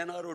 NRO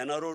NRO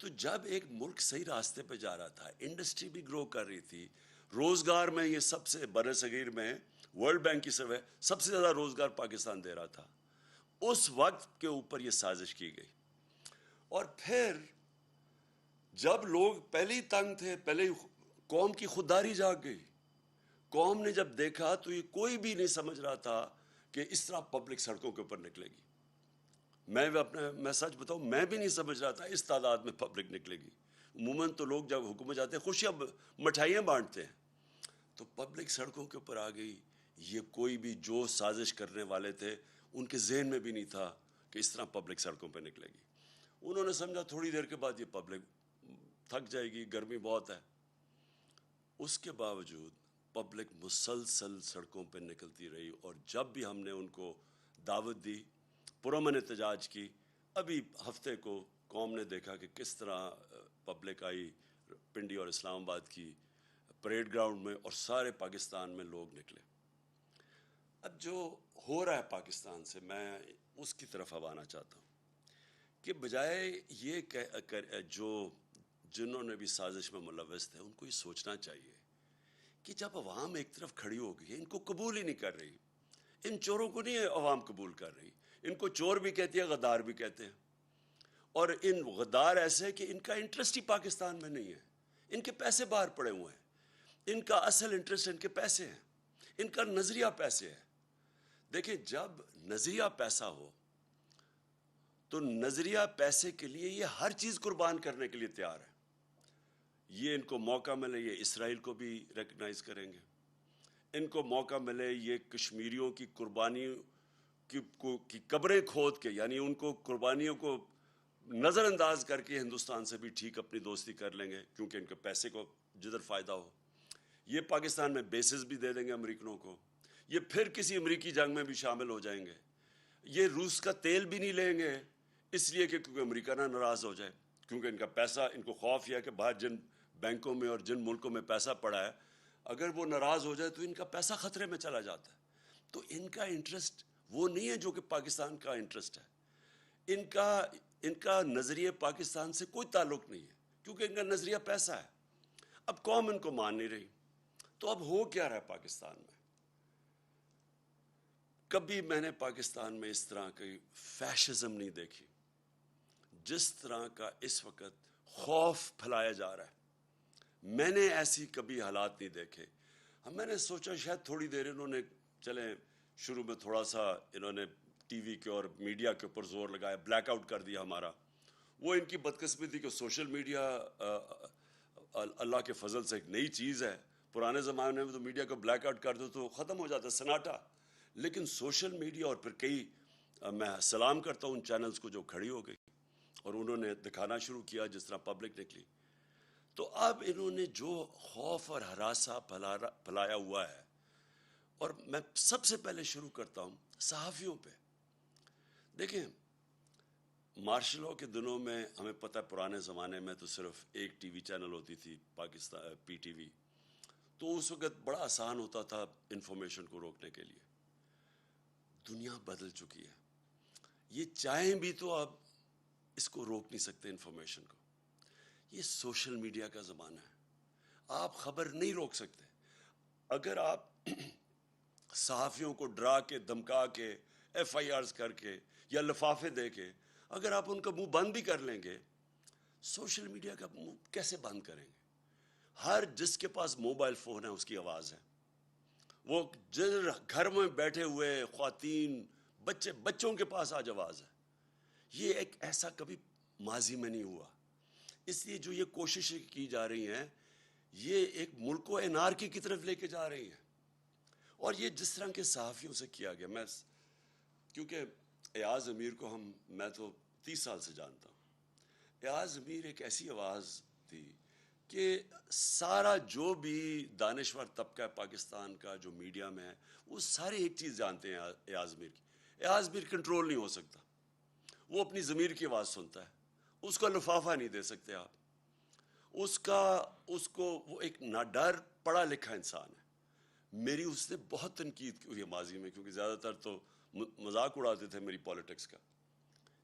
تو جب ایک ملک صحیح راستے پہ جا رہا تھا, انڈسٹری بھی گرو کر رہی تھی, روزگار میں یہ سب سے بر صغیر میں ورلڈ بینک کی سروے سب سے زیادہ روزگار پاکستان دے رہا تھا, اس وقت کے اوپر یہ سازش کی گئی. اور پھر جب لوگ پہلے ہی تنگ تھے, پہلے ہی قوم کی خودداری جاگ گئی. قوم نے جب دیکھا تو یہ کوئی بھی نہیں سمجھ رہا تھا کہ اس طرح پبلک سڑکوں کے اوپر نکلے گی. میں سچ بتاؤں, میں بھی نہیں سمجھ رہا تھا اس تعداد میں پبلک نکلے گی. عموماً تو لوگ جب حکومت جاتے ہیں خوشیاں مٹھائیاں بانٹتے ہیں, تو پبلک سڑکوں کے اوپر آ گئی. یہ کوئی بھی جو سازش کرنے والے تھے ان کے ذہن میں بھی نہیں تھا کہ اس طرح پبلک سڑکوں پہ نکلے گی. انہوں نے سمجھا تھوڑی دیر کے بعد یہ پبلک تھک جائے گی, گرمی بہت ہے. اس کے باوجود پبلک مسلسل سڑکوں پہ نکلتی رہی, اور جب بھی ہم نے ان کو دعوت دی, پرامن احتجاج کی, ابھی ہفتے کو قوم نے دیکھا کہ کس طرح پبلک آئی پنڈی اور اسلام آباد کی پریڈ گراؤنڈ میں, اور سارے پاکستان میں لوگ نکلے. اب جو ہو رہا ہے پاکستان سے, میں اس کی طرف اب آنا چاہتا ہوں کہ بجائے یہ جو جنہوں نے بھی سازش میں ملوث تھے ان کو یہ سوچنا چاہیے کہ جب عوام ایک طرف کھڑی ہو گئی ہے, ان کو قبول ہی نہیں کر رہی, ان چوروں کو نہیں عوام قبول کر رہی, ان کو چور بھی کہتی ہے, غدار بھی کہتے ہیں, اور ان غدار ایسے کہ ان کا انٹرسٹ ہی پاکستان میں نہیں ہے, ان کے پیسے باہر پڑے ہوئے ہیں, ان کا اصل انٹرسٹ ان کے پیسے ہیں, ان کا نظریہ پیسے ہے. دیکھیں, جب نظریہ پیسہ ہو تو نظریہ پیسے کے لیے یہ ہر چیز قربان کرنے کے لیے تیار ہے. یہ ان کو موقع ملے یہ اسرائیل کو بھی ریکگنائز کریں گے, ان کو موقع ملے یہ کشمیریوں کی قربانیوں کی قبریں کھود کے, یعنی ان کو قربانیوں کو نظر انداز کر کے ہندوستان سے بھی ٹھیک اپنی دوستی کر لیں گے, کیونکہ ان کے پیسے کو جدھر فائدہ ہو. یہ پاکستان میں بیسز بھی دے دیں گے امریکنوں کو, یہ پھر کسی امریکی جنگ میں بھی شامل ہو جائیں گے. یہ روس کا تیل بھی نہیں لیں گے اس لیے کہ کیونکہ امریکہ نہ ناراض ہو جائے, کیونکہ ان کا پیسہ, ان کو خوف یہ ہے کہ باہر جن بینکوں میں اور جن ملکوں میں پیسہ پڑا ہے, اگر وہ ناراض ہو جائے تو ان کا پیسہ خطرے میں چلا جاتا ہے. تو ان کا انٹرسٹ وہ نہیں ہے جو کہ پاکستان کا انٹرسٹ ہے. ان کا نظریہ پاکستان سے کوئی تعلق نہیں ہے, کیونکہ ان کا نظریہ پیسہ ہے. اب قوم ان کو مان نہیں رہی, تو اب ہو کیا رہا ہے پاکستان میں؟ کبھی میں نے پاکستان میں اس طرح کی فیشزم نہیں دیکھی جس طرح کا اس وقت خوف پھیلایا جا رہا ہے. میں نے ایسی کبھی حالات نہیں دیکھے. میں نے سوچا شاید تھوڑی دیر انہوں نے, چلیں شروع میں تھوڑا سا انہوں نے ٹی وی کے اور میڈیا کے اوپر زور لگایا, بلیک آؤٹ کر دیا ہمارا. وہ ان کی بدقسمتی کہ سوشل میڈیا اللہ کے فضل سے ایک نئی چیز ہے. پرانے زمانے میں تو میڈیا کو بلیک آؤٹ کر دو تو ختم ہو جاتا سناٹا, لیکن سوشل میڈیا اور پھر کئی, میں سلام کرتا ہوں ان چینلز کو جو کھڑی ہو گئی اور انہوں نے دکھانا شروع کیا جس طرح پبلک نکلی. تو اب انہوں نے جو خوف اور ہراساں پھیلایا ہوا ہے, اور میں سب سے پہلے شروع کرتا ہوں صحافیوں پہ. دیکھیں, مارشل لاء کے دنوں میں ہمیں پتہ ہے پرانے زمانے میں تو صرف ایک ٹی وی چینل ہوتی تھی, پاکستان پی ٹی وی, تو اس وقت بڑا آسان ہوتا تھا انفارمیشن کو روکنے کے لیے. دنیا بدل چکی ہے, یہ چاہیں بھی تو آپ اس کو روک نہیں سکتے انفارمیشن کو. یہ سوشل میڈیا کا زمانہ ہے, آپ خبر نہیں روک سکتے. اگر آپ صحافیوں کو ڈرا کے, دھمکا کے, ایف آئی آرز کر کے یا لفافے دے کے اگر آپ ان کا منہ بند بھی کر لیں گے, سوشل میڈیا کا منہ کیسے بند کریں گے؟ ہر جس کے پاس موبائل فون ہے اس کی آواز ہے. وہ گھر میں بیٹھے ہوئے خواتین, بچوں کے پاس آج آواز ہے. یہ ایک ایسا کبھی ماضی میں نہیں ہوا. اس لیے جو یہ کوششیں کی جا رہی ہیں, یہ ایک ملک کو انارکی کی طرف لے کے جا رہی ہیں. اور یہ جس طرح کے صحافیوں سے کیا گیا, میں کیونکہ ایاز امیر کو میں تو 30 سال سے جانتا ہوں. ایاز امیر ایک ایسی آواز تھی کہ سارا جو بھی دانشور طبقہ پاکستان کا جو میڈیا میں ہے وہ سارے ایک چیز جانتے ہیں ایاز امیر کی. ایاز امیر کنٹرول نہیں ہو سکتا, وہ اپنی ضمیر کی آواز سنتا ہے, اس کا لفافہ نہیں دے سکتے آپ. اس کو وہ ایک ناڈر پڑھا لکھا انسان ہے. میری اس نے بہت تنقید کی ہوئی ہے ماضی میں, کیونکہ زیادہ تر تو مذاق اڑاتے تھے میری پالیٹکس کا,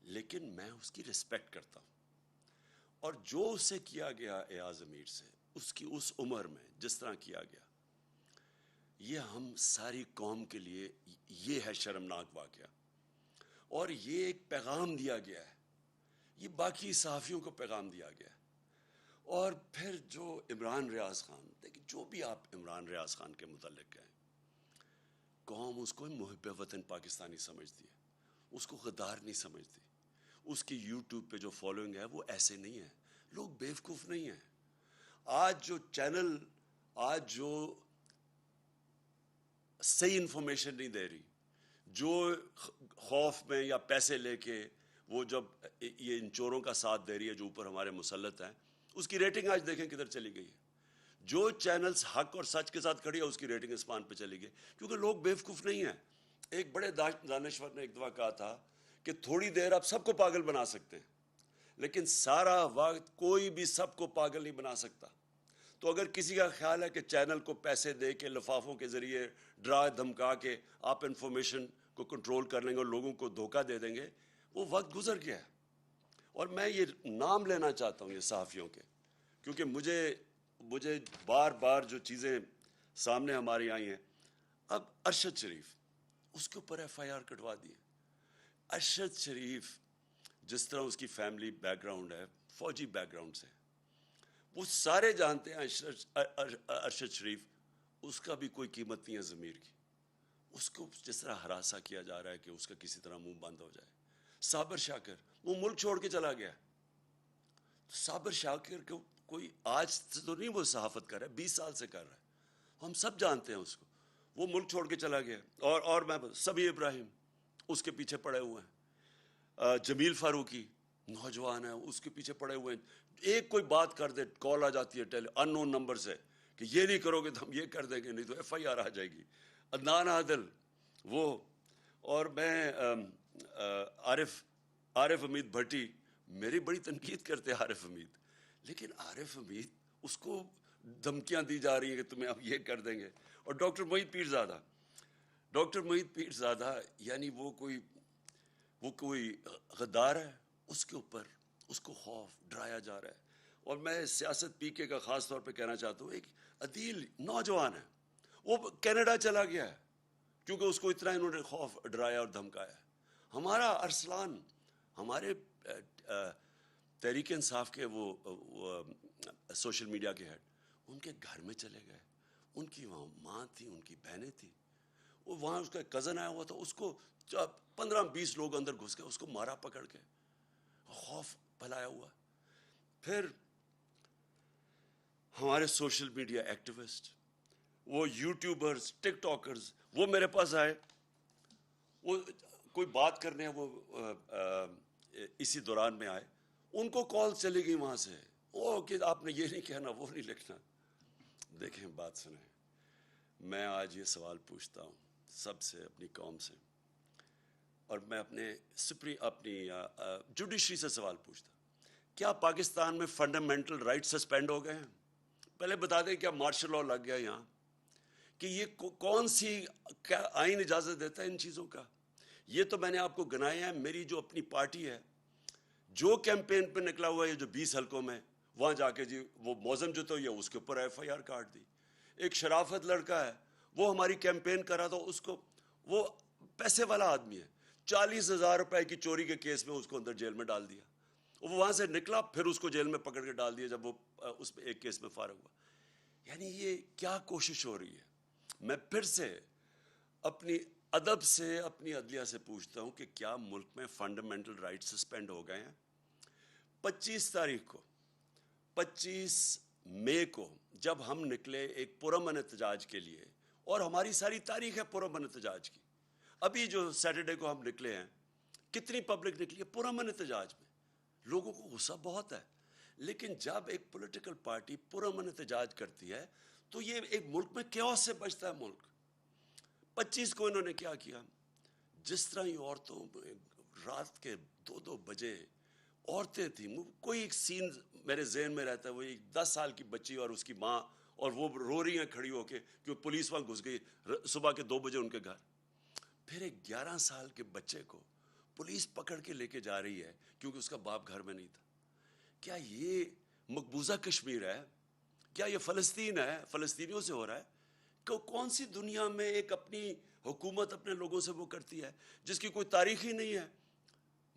لیکن میں اس کی رسپیکٹ کرتا ہوں. اور جو اس سے کیا گیا ایاز امیر سے اس کی اس عمر میں جس طرح کیا گیا، یہ ہم ساری قوم کے لیے یہ ہے شرمناک واقعہ. اور یہ ایک پیغام دیا گیا ہے، یہ باقی صحافیوں کو پیغام دیا گیا ہے. اور پھر جو عمران ریاض خان، دیکھیں جو بھی آپ عمران ریاض خان کے متعلق کہیں، قوم اس کو محب وطن پاکستانی سمجھتی ہے، اس کو غدار نہیں سمجھتی. اس کی یوٹیوب پہ جو فالوئنگ ہے وہ ایسے نہیں ہے، لوگ بیوقوف نہیں ہیں. آج جو چینل، آج جو صحیح انفارمیشن نہیں دے رہی، جو خوف میں یا پیسے لے کے وہ جب یہ ان چوروں کا ساتھ دے رہی ہے جو اوپر ہمارے مسلط ہیں، اس کی ریٹنگ آج دیکھیں کدھر چلی گئی ہے. جو چینلز حق اور سچ کے ساتھ کھڑی ہے اس کی ریٹنگ اسمان پہ چلی گئی، کیونکہ لوگ بیوقوف نہیں ہیں. ایک بڑے دانشور نے ایک دفعہ کہا تھا کہ تھوڑی دیر آپ سب کو پاگل بنا سکتے ہیں، لیکن سارا وقت کوئی بھی سب کو پاگل نہیں بنا سکتا. تو اگر کسی کا خیال ہے کہ چینل کو پیسے دے کے، لفافوں کے ذریعے ڈرا دھمکا کے آپ انفارمیشن کو کنٹرول کر لیں گے اور لوگوں کو دھوکہ دے دیں گے، وہ وقت گزر گیا ہے. اور میں یہ نام لینا چاہتا ہوں یہ صحافیوں کے، کیونکہ مجھے بار بار جو چیزیں سامنے ہماری آئی ہیں. اب ارشد شریف، اس کے اوپر ایف آئی آر کٹوا دی ہے. ارشد شریف جس طرح اس کی فیملی بیک گراؤنڈ ہے، فوجی بیک گراؤنڈ سے، وہ سارے جانتے ہیں ارشد شریف، اس کا بھی کوئی قیمت نہیں ہے ضمیر کی. اس کو جس طرح ہراساں کیا جا رہا ہے کہ اس کا کسی طرح منہ بند ہو جائے. صابر شاکر وہ ملک چھوڑ کے چلا گیا. صابر شاکر کو کوئی آج سے تو نہیں وہ صحافت کر رہا ہے، 20 سال سے کر رہا ہے، ہم سب جانتے ہیں اس کو. وہ ملک چھوڑ کے چلا گیا. اور میں سبی ابراہیم اس کے پیچھے پڑے ہوئے ہیں. جمیل فاروقی نوجوان ہے، اس کے پیچھے پڑے ہوئے ہیں. ایک کوئی بات کر دے، کال آ جاتی ہے ان نون نمبر سے کہ یہ نہیں کرو گے تو ہم یہ کر دیں گے، نہیں تو ایف آئی آر آ جائے گی. عدنان عادل وہ، اور میں عارف حمید بھٹی، میری بڑی تنقید کرتے ہیں عارف حمید، لیکن عارف حمید اس کو دھمکیاں دی جا رہی ہیں کہ تمہیں اب یہ کر دیں گے. اور ڈاکٹر محیط پیرزادہ یعنی وہ کوئی غدار ہے، اس کے اوپر اس کو خوف ڈرایا جا رہا ہے. اور میں سیاست پی کے کا خاص طور پہ کہنا چاہتا ہوں، ایک عدیل نوجوان ہے، وہ کینیڈا چلا گیا ہے کیونکہ اس کو اتنا انہوں نے خوف ڈرایا اور دھمکایا. ہمارا ارسلان، ہمارے تحریک انصاف کے وہ سوشل میڈیا کے ہیڈ، ان کے گھر میں چلے گئے. ان کی وہاں ماں تھی، ان کی بہنیں تھیں، وہ وہاں اس کا کزن آیا ہوا تھا، اس کو 15-20 لوگ اندر گھس گئے، اس کو مارا پکڑ کے، خوف پھیلایا ہوا. پھر ہمارے سوشل میڈیا ایکٹیوسٹ، وہ یوٹیوبرز، ٹک ٹاکرز، وہ میرے پاس آئے، وہ کوئی بات کرنے وہ اسی دوران میں آئے، ان کو کال چلی گئی وہاں سے، وہ کہ آپ نے یہ نہیں کہنا، وہ نہیں لکھنا. دیکھیں بات سنیں، میں آج یہ سوال پوچھتا ہوں سب سے، اپنی قوم سے، اور میں اپنی جوڈیشری سے سوال پوچھتا ہوں، کیا پاکستان میں فنڈامنٹل رائٹ سسپینڈ ہو گئے ہیں؟ پہلے بتا دیں کیا مارشل لاء لگ گیا یہاں؟ کہ یہ کون سی کیا آئین اجازت دیتا ہے ان چیزوں کا؟ یہ تو میں نے آپ کو گنایا ہے. میری جو اپنی پارٹی ہے، جو کیمپین پہ نکلا ہوا ہے جو 20 حلقوں میں، وہاں جا کے جی وہ موزم جو تو یہ اس کے اوپر ایف آئی آر کاٹ دی. ایک شرافت لڑکا ہے، وہ ہماری کیمپین کرا تو اس کو، وہ پیسے والا آدمی ہے، 40,000 روپے کی چوری کے کیس میں اس کو اندر جیل میں ڈال دیا. وہ وہاں سے نکلا، پھر اس کو جیل میں پکڑ کے ڈال دیا جب وہ اس میں ایک کیس میں فارغ ہوا. یعنی یہ کیا کوشش ہو رہی ہے؟ میں پھر سے اپنی ادب سے، اپنی عدلیہ سے پوچھتا ہوں کہ کیا ملک میں فنڈامنٹل رائٹ سسپینڈ ہو گئے ہیں؟ 25 مئی کو جب ہم نکلے ایک پرامن احتجاج کے لیے، اور ہماری ساری تاریخ ہے پرامن احتجاج کی. ابھی جو سیٹرڈے کو ہم نکلے ہیں، کتنی پبلک نکلی ہے پرامن احتجاج میں؟ لوگوں کو غصہ بہت ہے، لیکن جب ایک پولیٹیکل پارٹی پرامن احتجاج کرتی ہے تو یہ ایک ملک میں کیوس سے بچتا ہے ملک. 25 کو انہوں نے کیا کیا؟ جس طرح یہ عورتوں، رات کے 2 بجے عورتیں تھیں، کوئی ایک سین میرے ذہن میں رہتا ہے، وہ ایک 10 سال کی بچی اور اس کی ماں، اور وہ رو رہی ہیں کھڑی ہو کے کہ پولیس وہاں گھس گئی صبح کے 2 بجے ان کے گھر. پھر ایک 11 سال کے بچے کو پولیس پکڑ کے لے کے جا رہی ہے کیونکہ اس کا باپ گھر میں نہیں تھا. کیا یہ مقبوضہ کشمیر ہے؟ کیا یہ فلسطین ہے؟ فلسطینیوں سے ہو رہا ہے؟ کون سی دنیا میں ایک اپنی حکومت اپنے لوگوں سے وہ کرتی ہے جس کی کوئی تاریخ ہی نہیں ہے؟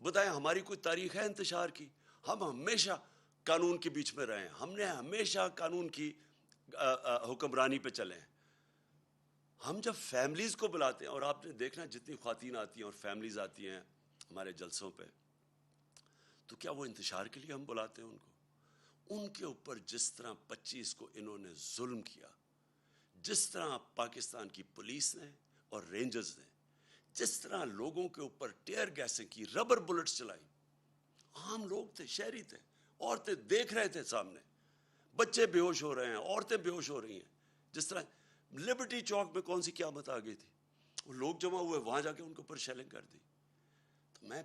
بتائیں ہماری کوئی تاریخ ہے انتشار کی؟ ہم ہمیشہ قانون کے بیچ میں رہے ہیں، ہم نے ہمیشہ قانون کی حکمرانی پہ چلے ہیں. ہم جب فیملیز کو بلاتے ہیں، اور آپ نے دیکھنا جتنی خواتین آتی ہیں اور فیملیز آتی ہیں ہمارے جلسوں پہ، تو کیا وہ انتشار کے لیے ہم بلاتے ہیں ان کو؟ ان کے اوپر جس طرح 25 کو انہوں نے ظلم کیا، جس طرح پاکستان کی پولیس نے اور رینجرز نے جس طرح لوگوں کے اوپر ٹیئر گیسیں کی، ربر بلٹس چلائی، عام لوگ تھے، شہری تھے، عورتیں دیکھ رہے تھے سامنے، بچے بے ہوش ہو رہے ہیں، عورتیں بے ہوش ہو رہی ہیں. جس طرح لبرٹی چوک میں کون سی قیامت آ گئی تھی، وہ لوگ جمع ہوئے، وہاں جا کے ان کے اوپر شیلنگ کر دی. تو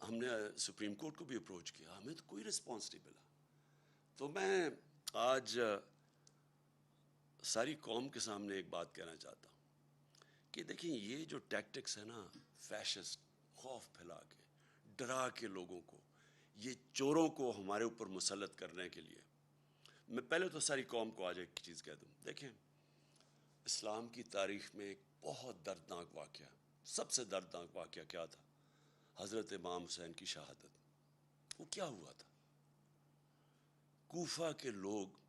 ہم نے سپریم کورٹ کو بھی اپروچ کیا، ہمیں تو کوئی رسپانس نہیں ملا. تو میں آج ساری قوم کے سامنے ایک بات کہنا چاہتا ہوں کہ دیکھیں یہ جو ٹیکٹکس ہے نا، فیشسٹ، خوف پھیلا کے، ڈرا کے لوگوں کو، یہ چوروں کو ہمارے اوپر مسلط کرنے کے لیے، میں پہلے تو ساری قوم کو آج ایک چیز کہہ دوں. دیکھیں اسلام کی تاریخ میں ایک بہت دردناک واقعہ، سب سے دردناک واقعہ کیا تھا؟ حضرت امام حسین کی شہادت. وہ کیا ہوا تھا؟ کوفہ کے لوگ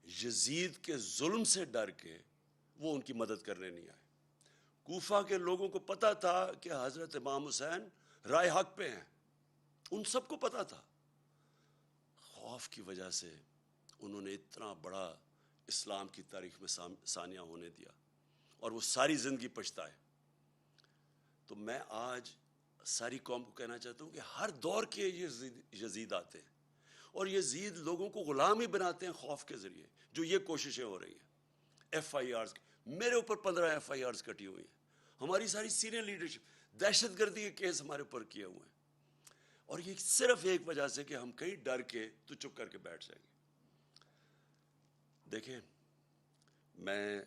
یزید کے ظلم سے ڈر کے وہ ان کی مدد کرنے نہیں آئے. کوفہ کے لوگوں کو پتا تھا کہ حضرت امام حسین رائے حق پہ ہیں، ان سب کو پتا تھا. خوف کی وجہ سے انہوں نے اتنا بڑا اسلام کی تاریخ میں ثانیہ ہونے دیا، اور وہ ساری زندگی پچھتائے. تو میں آج ساری قوم کو کہنا چاہتا ہوں کہ ہر دور کے یزید آتے ہیں، اور یزید لوگوں کو غلام ہی بناتے ہیں خوف کے ذریعے. جو یہ کوششیں ہو رہی ہیں، ایف آئی آرز، میرے اوپر 15 ایف آئی آرز کٹی ہوئی ہیں، ہماری ساری سینئر لیڈرشپ، دہشت گردی کے کیس ہمارے اوپر کیے ہوئے ہیں، اور یہ صرف ایک وجہ سے کہ ہم کہیں ڈر کے تو چپ کر کے بیٹھ جائیں گے. دیکھیں میں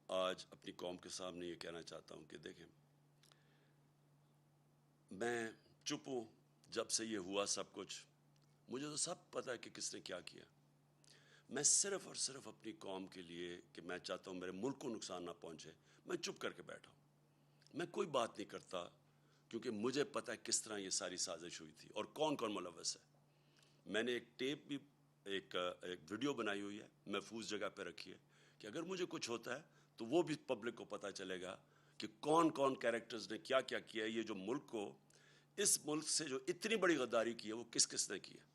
آج اپنی قوم کے سامنے یہ کہنا چاہتا ہوں کہ دیکھیں میں چپ ہوں. جب سے یہ ہوا سب کچھ، مجھے تو سب پتہ ہے کہ کس نے کیا کیا. میں صرف اور صرف اپنی قوم کے لیے کہ میں چاہتا ہوں میرے ملک کو نقصان نہ پہنچے، میں چپ کر کے بیٹھا ہوں. میں کوئی بات نہیں کرتا، کیونکہ مجھے پتہ ہے کس طرح یہ ساری سازش ہوئی تھی اور کون کون ملوث ہے. میں نے ایک ٹیپ بھی، ایک ویڈیو بنائی ہوئی ہے، محفوظ جگہ پہ رکھی ہے، کہ اگر مجھے کچھ ہوتا ہے تو وہ بھی پبلک کو پتہ چلے گا کہ کون کون کیریکٹرز نے کیا کیا کیا ہے. یہ جو ملک کو، اس ملک سے جو اتنی بڑی غداری کی ہے، وہ کس کس نے کی ہے.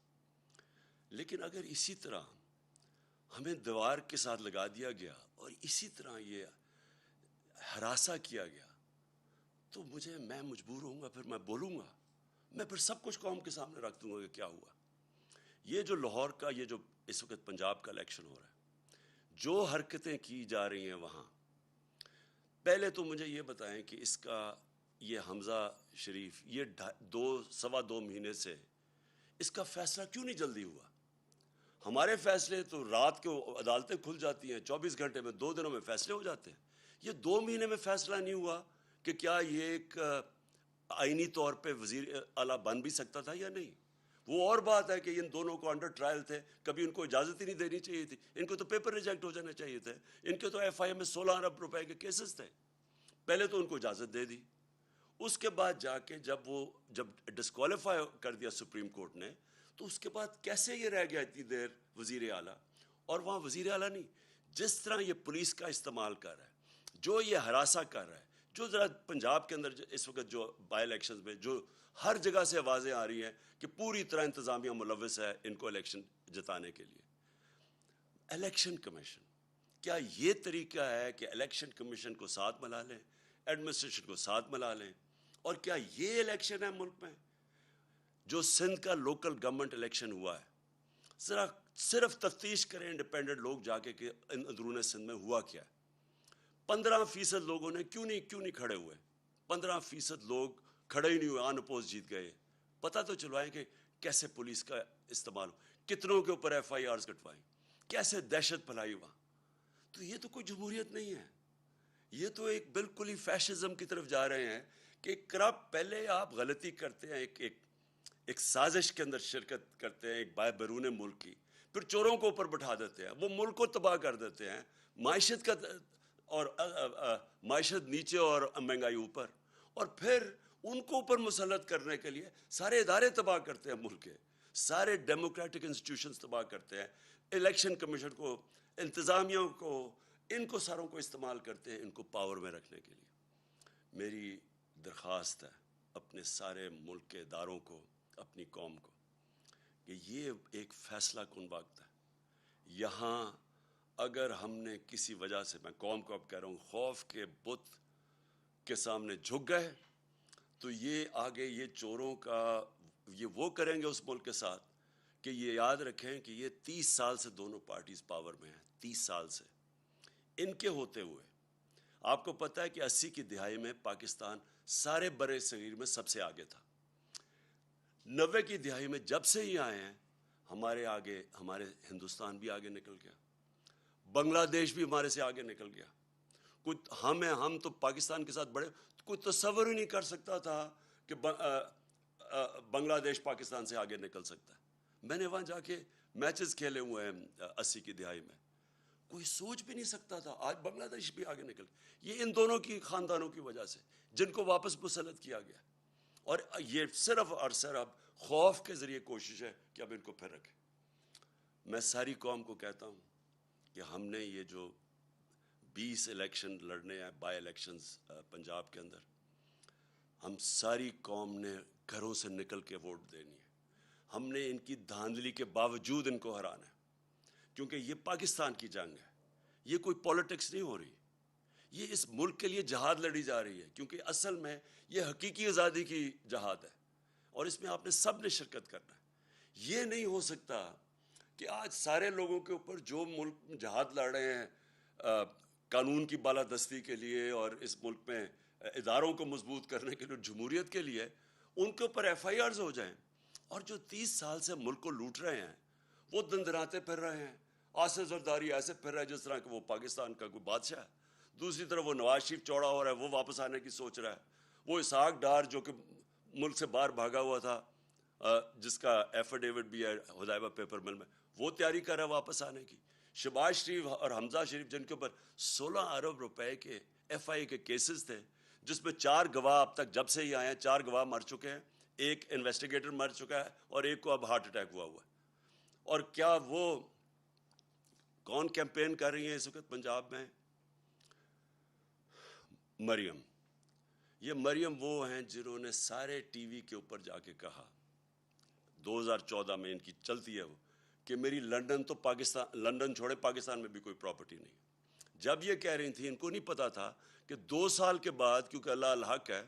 لیکن اگر اسی طرح ہمیں دیوار کے ساتھ لگا دیا گیا اور اسی طرح یہ ہراساں کیا گیا، تو میں مجبور ہوں گا، پھر میں بولوں گا، میں پھر سب کچھ قوم کے سامنے رکھ دوں گا کہ کیا ہوا. یہ جو لاہور کا، یہ جو اس وقت پنجاب کا الیکشن ہو رہا ہے، جو حرکتیں کی جا رہی ہیں وہاں، پہلے تو مجھے یہ بتائیں کہ اس کا یہ حمزہ شریف، یہ 2.25 مہینے سے اس کا فیصلہ کیوں نہیں جلدی ہوا؟ ہمارے فیصلے تو رات کو عدالتیں کھل جاتی ہیں، 24 گھنٹے میں، 2 دنوں میں فیصلے ہو جاتے ہیں. یہ 2 مہینے میں فیصلہ نہیں ہوا کہ کیا یہ ایک آئینی طور پہ وزیر اعلیٰ بن بھی سکتا تھا یا نہیں. وہ اور بات ہے کہ ان دونوں کو انڈر ٹرائل تھے، کبھی ان کو اجازت ہی نہیں دینی چاہیے تھی، ان کو تو پیپر ریجیکٹ ہو جانے چاہیے تھے. ان کے تو ایف آئی اے میں 16 ارب روپے کے کیسز تھے. پہلے تو ان کو اجازت دے دی، اس کے بعد جا کے جب ڈسکوالیفائی کر دیا سپریم کورٹ نے، تو اس کے بعد کیسے یہ رہ گیا اتنی دیر وزیر اعلیٰ؟ اور وہاں وزیر اعلیٰ نہیں، جس طرح یہ پولیس کا استعمال کر رہا ہے، جو یہ ہراساں کر رہا ہے، جو ذرا پنجاب کے اندر اس وقت جو بائی الیکشنز میں جو ہر جگہ سے آوازیں آ رہی ہیں کہ پوری طرح انتظامیہ ملوث ہے ان کو الیکشن جتانے کے لیے. الیکشن کمیشن، کیا یہ طریقہ ہے کہ الیکشن کمیشن کو ساتھ ملا لیں، ایڈمنسٹریشن کو ساتھ ملا لیں؟ اور کیا یہ الیکشن ہے ملک میں؟ جو سندھ کا لوکل گورنمنٹ الیکشن ہوا ہے، ذرا صرف تفتیش کریں انڈیپینڈنٹ لوگ جا کے کہ اندرون سندھ میں ہوا کیا ہے. 15% لوگوں نے کیوں نہیں کھڑے ہوئے؟ 15% لوگ کھڑے ہی نہیں ہوئے، آن اپوز جیت گئے. پتہ تو چلوائیں کہ کیسے پولیس کا استعمال، کتنوں کے اوپر ایف آئی آرز کٹوائیں، کیسے دہشت پھیلائی وہاں. تو یہ تو کوئی جمہوریت نہیں ہے، یہ تو ایک بالکل ہی فیشزم کی طرف جا رہے ہیں کہ کرپٹ. پہلے آپ غلطی کرتے ہیں، ایک سازش کے اندر شرکت کرتے ہیں ایک بیرون ملک کی، پھر چوروں کو اوپر بٹھا دیتے ہیں، وہ ملک کو تباہ کر دیتے ہیں، معیشت کا اور معیشت نیچے اور مہنگائی اوپر، اور پھر ان کو اوپر مسلط کرنے کے لیے سارے ادارے تباہ کرتے ہیں، ملک کے سارے ڈیموکریٹک انسٹیٹیوشنز تباہ کرتے ہیں، الیکشن کمیشن کو، انتظامیہ کو، ان کو ساروں کو استعمال کرتے ہیں ان کو پاور میں رکھنے کے لیے۔ میری درخواست ہے اپنے سارے ملک کے اداروں کو، اپنی قوم کو، کہ یہ ایک فیصلہ کن وقت ہے۔ یہاں اگر ہم نے کسی وجہ سے، میں قوم کو اب کہہ رہا ہوں، خوف کے بت کے سامنے جھک گئے تو یہ آگے یہ چوروں کا یہ وہ کریں گے اس ملک کے ساتھ کہ یہ یاد رکھیں کہ یہ 30 سال سے دونوں پارٹیز پاور میں ہیں، 30 سال سے ان کے ہوتے ہوئے۔ آپ کو پتہ ہے کہ 80 کی دہائی میں پاکستان سارے برِ صغیر میں سب سے آگے تھا، 90 کی دہائی میں جب سے ہی آئے ہیں ہمارے آگے، ہمارے ہندوستان بھی آگے نکل گیا، بنگلہ دیش بھی ہمارے سے آگے نکل گیا۔ ہم تو پاکستان کے ساتھ بڑے، کوئی تصور ہی نہیں کر سکتا تھا کہ بنگلہ دیش پاکستان سے آگے نکل سکتا ہے۔ میں نے وہاں جا کے میچز کھیلے ہوئے ہیں 80 کی دہائی میں، کوئی سوچ بھی نہیں سکتا تھا آج بنگلہ دیش بھی آگے نکل۔ یہ ان دونوں کی خاندانوں کی وجہ سے جن کو واپس مسلط کیا گیا، اور یہ صرف اور صرف خوف کے ذریعے کوشش ہے کہ اب ان کو پھر رکھیں۔ میں ساری قوم کو کہتا ہوں کہ ہم نے یہ جو 20 الیکشن لڑنے ہیں، بائی الیکشنز پنجاب کے اندر، ہم ساری قوم نے گھروں سے نکل کے ووٹ دینی ہے۔ ہم نے ان کی دھاندلی کے باوجود ان کو ہرانا ہے، کیونکہ یہ پاکستان کی جنگ ہے، یہ کوئی پولیٹکس نہیں ہو رہی، یہ اس ملک کے لیے جہاد لڑی جا رہی ہے، کیونکہ اصل میں یہ حقیقی آزادی کی جہاد ہے، اور اس میں آپ نے سب نے شرکت کرنا ہے۔ یہ نہیں ہو سکتا کہ آج سارے لوگوں کے اوپر جو ملک جہاد لڑ رہے ہیں قانون کی بالادستی کے لیے اور اس ملک میں اداروں کو مضبوط کرنے کے لیے، جمہوریت کے لیے، ان کے اوپر ایف آئی آرز ہو جائیں، اور جو 30 سال سے ملک کو لوٹ رہے ہیں وہ دندراتے پھر رہے ہیں، آصف زرداری ایسے پھر رہا ہے جس طرح کہ وہ پاکستان کا کوئی بادشاہ ہے، دوسری طرف وہ نواز شریف چوڑا ہو رہا ہے، وہ واپس آنے کی سوچ رہا ہے، وہ اسحاق ڈار جو کہ ملک سے باہر بھاگا ہوا تھا، جس کا ایفیڈیوٹ بھی ہے حدیبیہ پیپر مل میں، وہ تیاری کر رہا ہے واپس آنے کی، شہباز شریف اور حمزہ شریف جن کے اوپر 16 ارب روپے کے ایف آئی کے کیسز تھے، جس میں 4 گواہ اب تک جب سے ہی آئے ہیں 4 گواہ مر چکے ہیں، ایک انویسٹیگیٹر مر چکا ہے اور ایک کو اب ہارٹ اٹیک ہوا ہے۔ اور کیا وہ کون کیمپین کر رہی ہیں اس وقت پنجاب میں؟ مریم۔ یہ مریم وہ ہیں جنہوں نے سارے ٹی وی کے اوپر جا کے کہا، 2014 میں ان کی چلتی ہے وہ، کہ میری لنڈن تو پاکستان، لنڈن چھوڑے پاکستان میں بھی کوئی پراپرٹی نہیں۔ جب یہ کہہ رہی تھیں ان کو نہیں پتا تھا کہ 2 سال کے بعد، کیونکہ اللہ الحق ہے،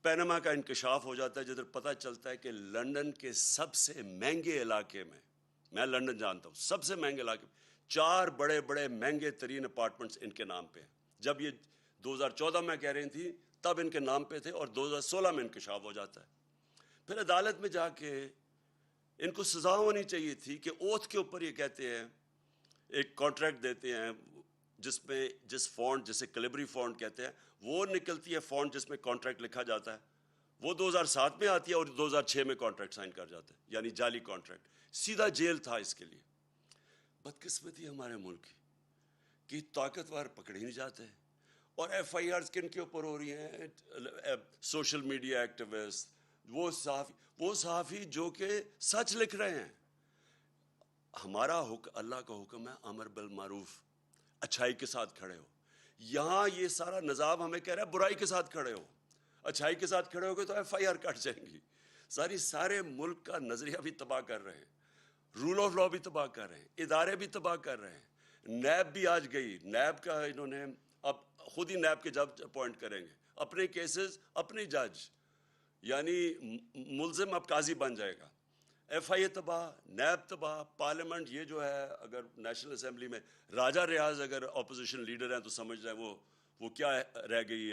پینما کا انکشاف ہو جاتا ہے، جدھر پتہ چلتا ہے کہ لنڈن کے سب سے مہنگے علاقے میں لنڈن جانتا ہوں، سب سے مہنگے علاقے میں 4 بڑے بڑے مہنگے ترین اپارٹمنٹس ان کے نام پہ ہیں۔ جب یہ 2014 میں کہہ رہی تھی تب ان کے نام پہ تھے، اور 2016 میں انکشاف ہو جاتا ہے۔ پھر عدالت میں جا کے ان کو سزا ہونی چاہیے تھی کہ اوتھ کے اوپر یہ کہتے ہیں، ایک کانٹریکٹ دیتے ہیں جس میں جس فونٹ جسے کلیبری فونٹ کہتے ہیں، وہ نکلتی ہے فونٹ جس میں کانٹریکٹ لکھا جاتا ہے، وہ 2007 میں آتی ہے اور 2006 میں کانٹریکٹ سائن کر جاتا ہے، یعنی جعلی کانٹریکٹ، سیدھا جیل تھا اس کے لیے۔ بدقسمتی ہمارے ملک کی طاقتور پکڑے نہیں جاتے، اور ایف آئی آرز کن کے اوپر ہو رہی ہیں؟ سوشل میڈیا ایکٹیوسٹ، وہ صحافی جو کہ سچ لکھ رہے ہیں۔ ہمارا اللہ کا حکم ہے امر بالمعروف، اچھائی کے ساتھ کھڑے ہو۔ یہاں یہ سارا نظام ہمیں کہہ رہا ہے برائی کے ساتھ کھڑے ہو، اچھائی کے ساتھ کھڑے ہو گے تو ایف آئی آر کٹ جائیں گی۔ سارے ملک کا نظریہ بھی تباہ کر رہے ہیں، رول آف لا بھی تباہ کر رہے ہیں، ادارے بھی تباہ کر رہے ہیں۔ نیب بھی آج گئی، نیب کا انہوں نے اب خود ہی نیب کے جج اپوائنٹ کریں گے، اپنے کیسز اپنے جج، یعنی ملزم اب قاضی بن جائے گا۔ ایف آئی اے تباہ، نیب تباہ، پارلیمنٹ یہ جو ہے، اگر نیشنل اسمبلی میں راجہ ریاض اگر اپوزیشن لیڈر ہیں تو سمجھ رہے ہیں وہ کیا رہ گئی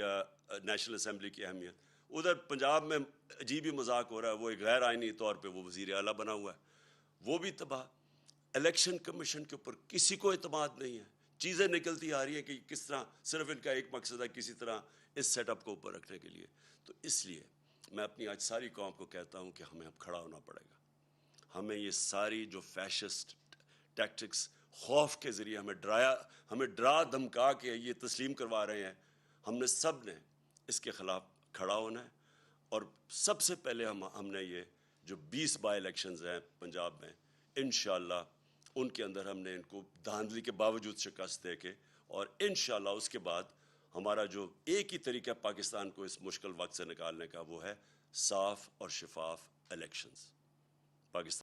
نیشنل اسمبلی کی اہمیت۔ ادھر پنجاب میں عجیب ہی مذاق ہو رہا ہے، وہ ایک غیر آئینی طور پہ وہ وزیر اعلیٰ بنا ہوا ہے، وہ بھی تباہ۔ الیکشن کمیشن کے اوپر کسی کو اعتماد نہیں ہے، چیزیں نکلتی آ رہی ہیں کہ کس طرح صرف ان کا ایک مقصد ہے کسی طرح اس سیٹ اپ کو اوپر رکھنے کے لیے۔ تو اس لیے میں اپنی آج ساری قوم کو کہتا ہوں کہ ہمیں اب کھڑا ہونا پڑے گا. ہمیں یہ ساری جو فیشسٹ ٹیکٹکس خوف کے ذریعے ہمیں ڈرا دھمکا کے یہ تسلیم کروا رہے ہیں, ہم نے سب نے اس کے خلاف کھڑا ہونا ہے. اور سب سے پہلے ہم نے یہ جو 20 بائی الیکشنز ہیں پنجاب میں, انشاءاللہ ان کے اندر ہم نے ان کو دھاندلی کے باوجود شکست دے کے, اور انشاءاللہ اس کے بعد ہمارا جو ایک ہی طریقہ پاکستان کو اس مشکل وقت سے نکالنے کا وہ ہے صاف اور شفاف الیکشنز. پاکستان